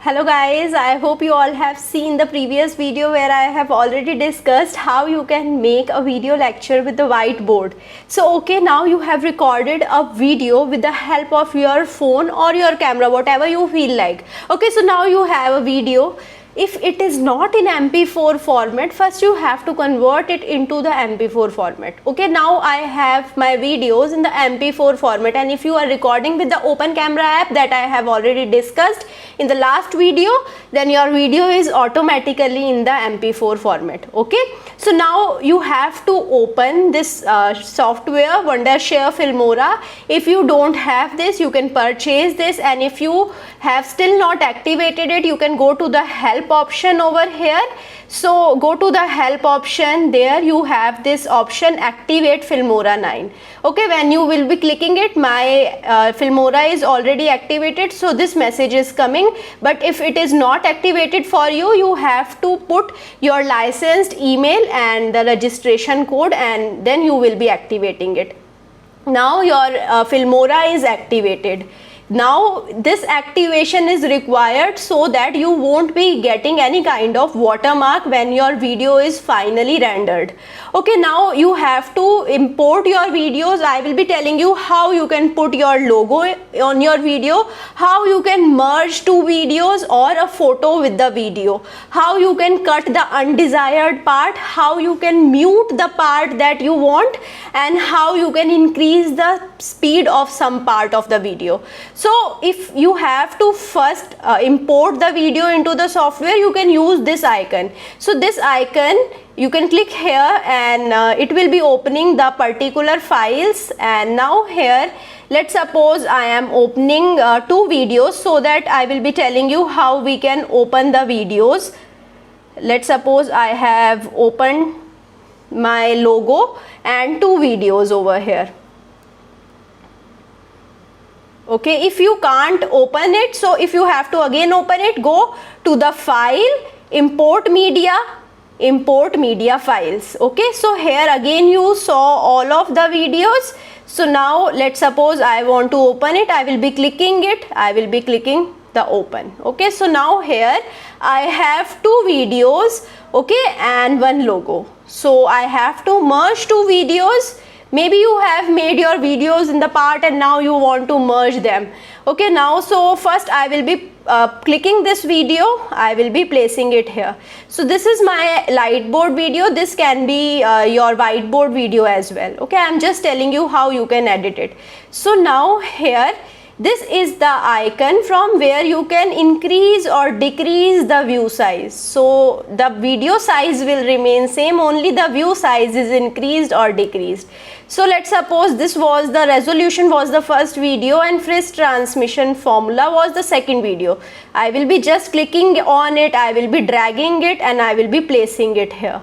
Hello guys, I hope you all have seen the previous video where I have already discussed how you can make a video lecture with the whiteboard. So okay, now you have recorded a video with the help of your phone or your camera, whatever you feel like. Okay, so now you have a video. If it is not in MP4 format, first you have to convert it into the MP4 format. Okay, now I have my videos in the MP4 format, and if you are recording with the open camera app that I have already discussed in the last video, then your video is automatically in the MP4 format. Okay, so now you have to open this software Wondershare Filmora. If you don't have this, you can purchase this, and if you have still not activated it, you can go to the help option over here. So go to the help option. There you have this option, activate Filmora 9. Okay, when you will be clicking it, my Filmora is already activated, so this message is coming. But if it is not activated for you, you have to put your licensed email and the registration code, and then you will be activating it. Now your Filmora is activated. Now this activation is required so that you won't be getting any kind of watermark when your video is finally rendered. Okay, now you have to import your videos. I will be telling you how you can put your logo on your video, how you can merge two videos or a photo with the video, how you can cut the undesired part, how you can mute the part that you want, and how you can increase the speed of some part of the video. So if you have to first import the video into the software, you can use this icon. So this icon, you can click here, and it will be opening the particular files. And now here, let's suppose I am opening two videos, so that I will be telling you how we can open the videos. Let's suppose I have opened my logo and two videos over here. Okay, if you can't open it, so if you have to again open it, go to the file, import media files. Okay, so here again you saw all of the videos. So now let's suppose I want to open it. I will be clicking it. I will be clicking the open. Okay, so now here I have two videos, okay, and one logo. So I have to merge two videos. Maybe you have made your videos in the part and now you want to merge them. Okay, now so first I will be clicking this video. I will be placing it here. So this is my lightboard video. This can be your whiteboard video as well. Okay, I'm just telling you how you can edit it. So now here, this is the icon from where you can increase or decrease the view size. So the video size will remain same, only the view size is increased or decreased. So let's suppose this was the resolution was the first video and phase transmission formula was the second video. I will be just clicking on it, I will be dragging it, and I will be placing it here.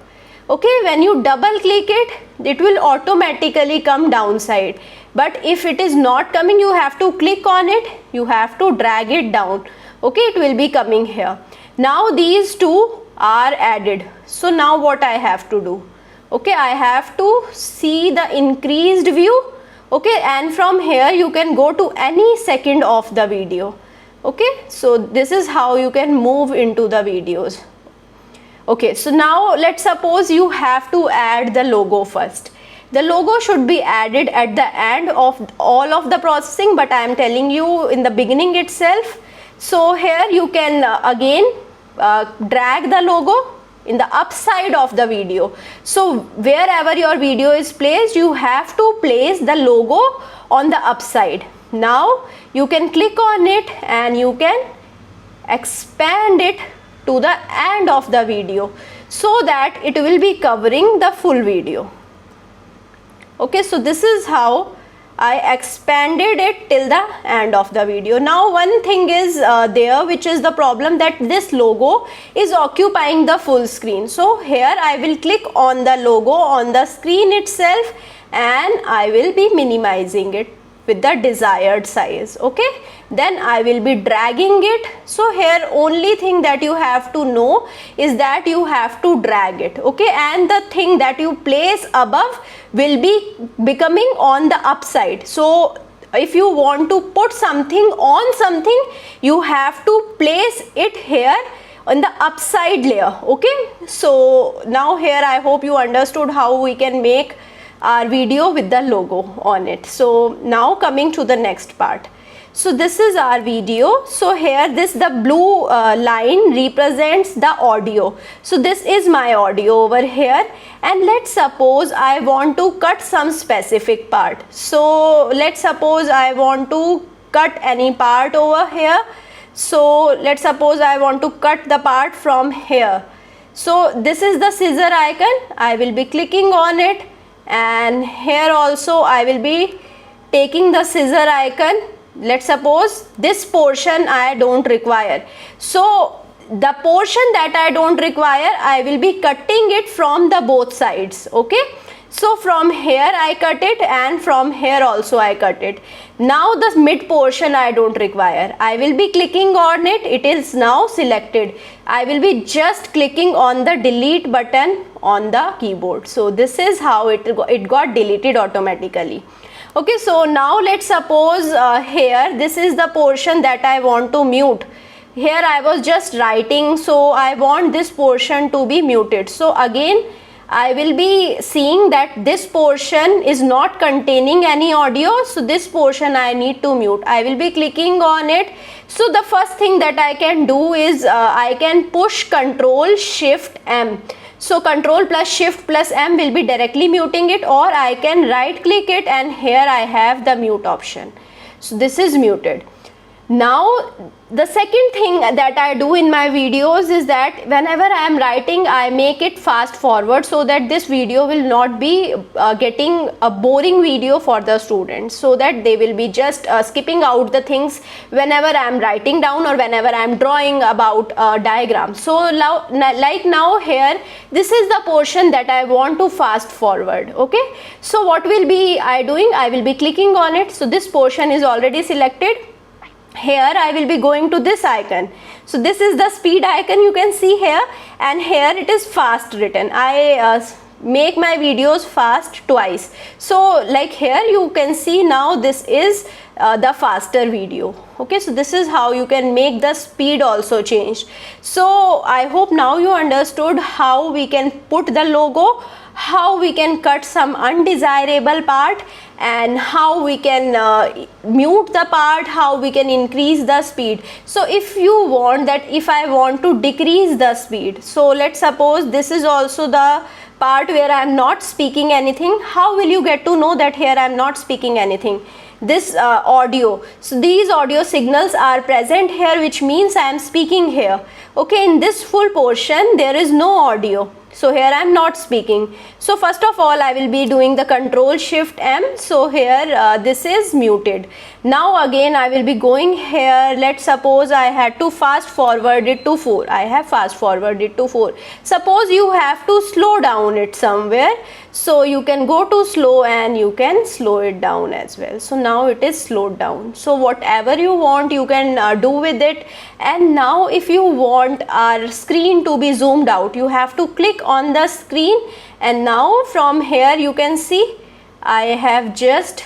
Okay, when you double click it, it will automatically come downside. But if it is not coming, you have to click on it, you have to drag it down. Okay, it will be coming here. Now these two are added. So now what I have to do? Okay, I have to see the increased view. Okay, and from here you can go to any second of the video. Okay, so this is how you can move into the videos. Okay, so now let's suppose you have to add the logo first. The logo should be added at the end of all of the processing, but I am telling you in the beginning itself. So here you can again drag the logo in the upside of the video. So wherever your video is placed, you have to place the logo on the upside. Now you can click on it and you can expand it to the end of the video so that it will be covering the full video. Okay, so this is how I expanded it till the end of the video. Now one thing is there, which is the problem that this logo is occupying the full screen. So here I will click on the logo on the screen itself and I will be minimizing it with the desired size. Okay, then I will be dragging it. So here only thing that you have to know is that you have to drag it. Okay, and the thing that you place above will be becoming on the upside. So if you want to put something on something, you have to place it here on the upside layer. Okay, so now here I hope you understood how we can make our video with the logo on it. So now coming to the next part. So this is our video. So here the blue line represents the audio. So this is my audio over here, and let's suppose I want to cut some specific part. So let's suppose I want to cut any part over here. So let's suppose I want to cut the part from here. So this is the scissor icon. I will be clicking on it, and here also I will be taking the scissor icon. Let's suppose this portion I don't require. So the portion that I don't require, I will be cutting it from the both sides. Okay, so from here I cut it, and from here also I cut it. Now the mid portion I don't require. I will be clicking on it. It is now selected. I will be just clicking on the delete button on the keyboard. So this is how it got deleted automatically. Okay, so now let's suppose here this is the portion that I want to mute. Here I was just writing, so I want this portion to be muted. So again I will be seeing that this portion is not containing any audio, so this portion I need to mute. I will be clicking on it. So the first thing that I can do is I can push Ctrl Shift M. So Ctrl plus Shift plus M will be directly muting it, or I can right click it, and here I have the mute option. So this is muted. Now the second thing that I do in my videos is that whenever I am writing, I make it fast forward so that this video will not be getting a boring video for the students, so that they will be just skipping out the things whenever I am writing down or whenever I am drawing about diagrams. So now, like now here, this is the portion that I want to fast forward. Okay, so what will be I doing? I will be clicking on it. So this portion is already selected. Here I will be going to this icon. So this is the speed icon you can see here, and here it is fast written. I make my videos fast twice. So like here you can see now this is the faster video. Okay, so this is how you can make the speed also change. So I hope now you understood how we can put the logo, how we can cut some undesirable part, and how we can mute the part, how we can increase the speed. So if you want that, if I want to decrease the speed, so let's suppose this is also the part where I am not speaking anything. How will you get to know that here I am not speaking anything? This audio, so these audio signals are present here, which means I am speaking here. Okay, in this full portion there is no audio, so here I am not speaking. So first of all I will be doing the Ctrl Shift M. So here this is muted. Now again I will be going here. Let's suppose I had to fast forward it to 4. I have fast forwarded to 4. Suppose you have to slow down it somewhere, so you can go to slow and you can slow it down as well. So now it is slowed down. So whatever you want you can do with it. And now if you want our screen to be zoomed out, you have to click on the screen, and now from here you can see I have just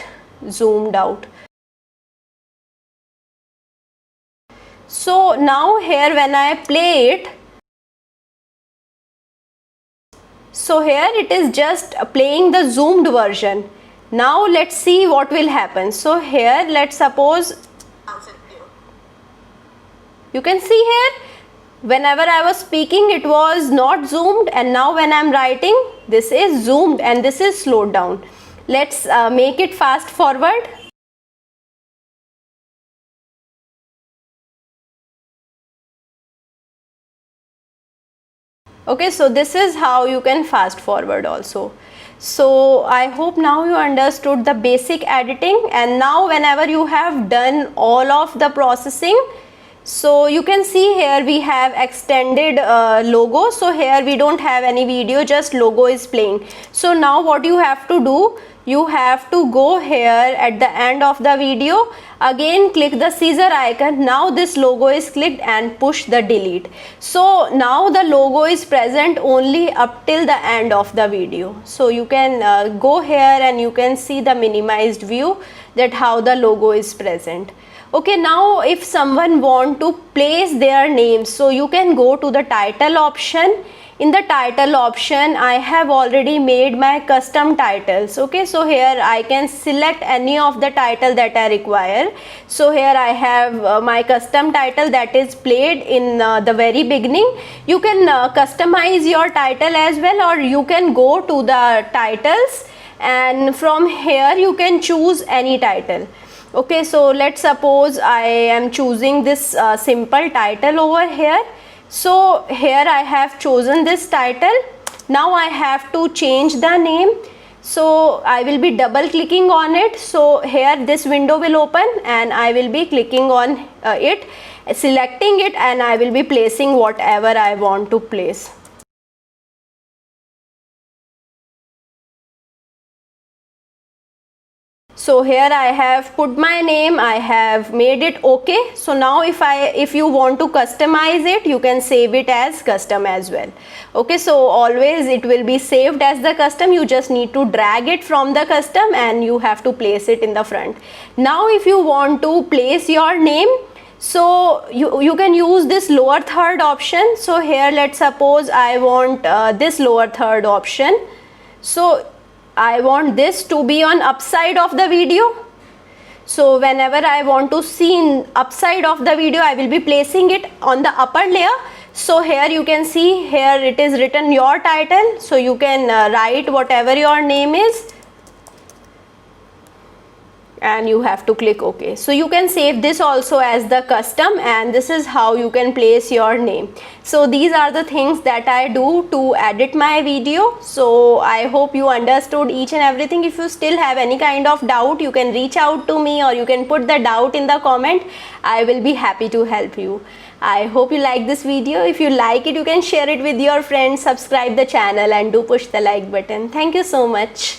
zoomed out. So now here when I play it, so here it is just playing the zoomed version. Now let's see what will happen. So here let's suppose you can see here whenever I was speaking it was not zoomed, and now when I am writing this is zoomed and this is slowed down. Let's make it fast forward. Okay, so this is how you can fast forward also. So I hope now you understood the basic editing, and now whenever you have done all of the processing, so you can see here we have extended logo. So here we don't have any video, just logo is playing. So now what you have to do, you have to go here at the end of the video, again click the scissor icon. Now this logo is clicked and push the delete. So now the logo is present only up till the end of the video. So you can go here and you can see the minimized view, that how the logo is present. Okay, now if someone want to place their name, so you can go to the title option. In the title option, I have already made my custom titles. Okay, so here I can select any of the title that I require. So here I have my custom title that is played in the very beginning. You can customize your title as well, or you can go to the titles and from here you can choose any title. Okay, so let's suppose I am choosing this simple title over here. So here I have chosen this title. Now I have to change the name. So I will be double clicking on it. So here this window will open and I will be clicking on it, selecting it, and I will be placing whatever I want to place. So here I have put my name, I have made it okay. So now if you want to customize it, you can save it as custom as well. Okay, so always it will be saved as the custom. You just need to drag it from the custom and you have to place it in the front. Now if you want to place your name, so you can use this lower third option. So here let's suppose I want this lower third option. So I want this to be on upside of the video. So whenever I want to see in upside of the video, I will be placing it on the upper layer. So here you can see, here it is written your title. So you can write whatever your name is and you have to click OK. So you can save this also as the custom, and this is how you can place your name. So these are the things that I do to edit my video. So I hope you understood each and everything. If you still have any kind of doubt, you can reach out to me or you can put the doubt in the comment. I will be happy to help you. I hope you like this video. If you like it, you can share it with your friends, subscribe the channel and do push the like button. Thank you so much.